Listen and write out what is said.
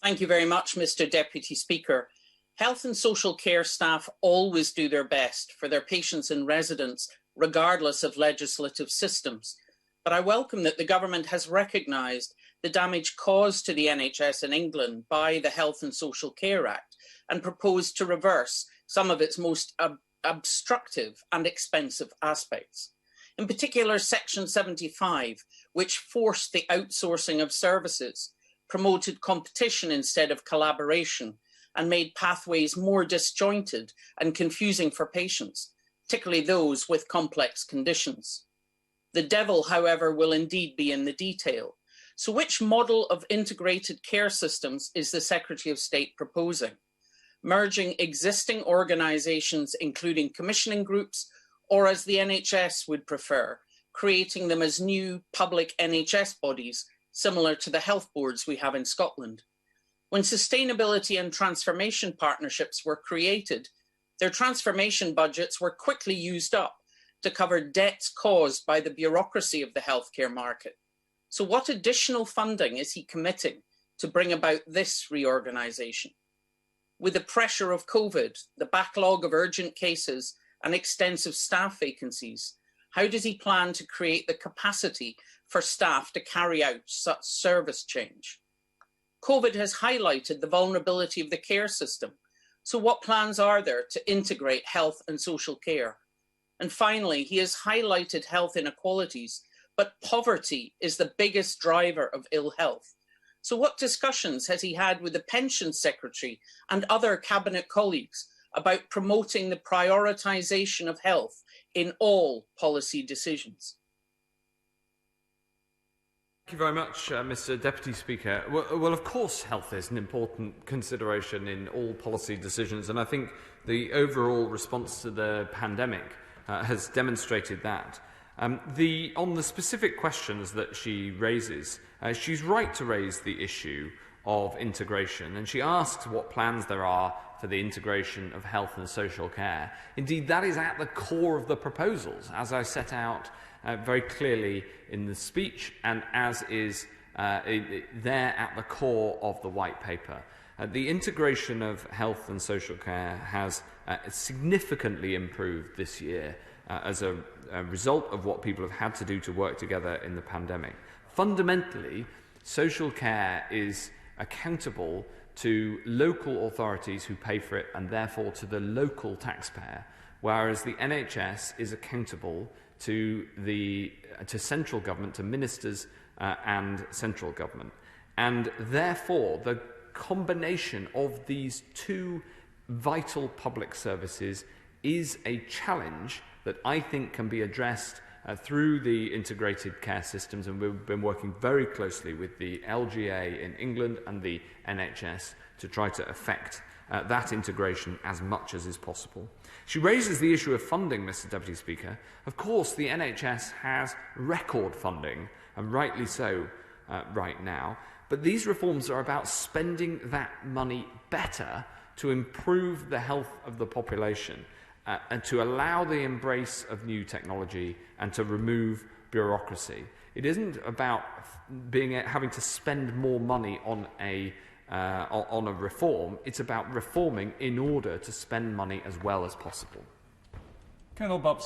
Thank you very much, Mr. Deputy Speaker. Health and social care staff always do their best for their patients and residents, regardless of legislative systems. But I welcome that the government has recognised the damage caused to the NHS in England by the Health and Social Care Act and proposed to reverse some of its most obstructive and expensive aspects. In particular, Section 75, which forced the outsourcing of services, promoted competition instead of collaboration, and made pathways more disjointed and confusing for patients, particularly those with complex conditions. The devil, however, will indeed be in the detail. So which model of integrated care systems is the Secretary of State proposing? Merging existing organisations, including commissioning groups, or as the NHS would prefer, creating them as new public NHS bodies, similar to the health boards we have in Scotland? When sustainability and transformation partnerships were created, their transformation budgets were quickly used up to cover debts caused by the bureaucracy of the healthcare market. So what additional funding is he committing to bring about this reorganisation? With the pressure of COVID, the backlog of urgent cases and extensive staff vacancies, how does he plan to create the capacity for staff to carry out such service change? COVID has highlighted the vulnerability of the care system. So what plans are there to integrate health and social care? And finally, he has highlighted health inequalities, but poverty is the biggest driver of ill health. So what discussions has he had with the Pensions Secretary and other Cabinet colleagues about promoting the prioritisation of health in all policy decisions? Thank you very much, Mr. Deputy Speaker. Well, of course, health is an important consideration in all policy decisions, and I think the overall response to the pandemic has demonstrated that. On the specific questions that she raises, she's right to raise the issue of integration, and she asks what plans there are for the integration of health and social care. Indeed, that is at the core of the proposals, as I set out very clearly in the speech, and as is there at the core of the white paper. The integration of health and social care has significantly improved this year as a result of what people have had to do to work together in the pandemic. Fundamentally, social care is accountable to local authorities who pay for it and therefore to the local taxpayer, whereas the NHS is accountable to central government, to ministers and central government. And therefore, the combination of these two vital public services is a challenge that I think can be addressed through the integrated care systems, and we've been working very closely with the LGA in England and the NHS to try to effect that integration as much as is possible. She raises the issue of funding, Mr. Deputy Speaker. Of course, the NHS has record funding, and rightly so right now, but these reforms are about spending that money better to improve the health of the population and to allow the embrace of new technology and to remove bureaucracy. It isn't about having to spend more money on a reform. It's about reforming in order to spend money as well as possible. Colonel Bob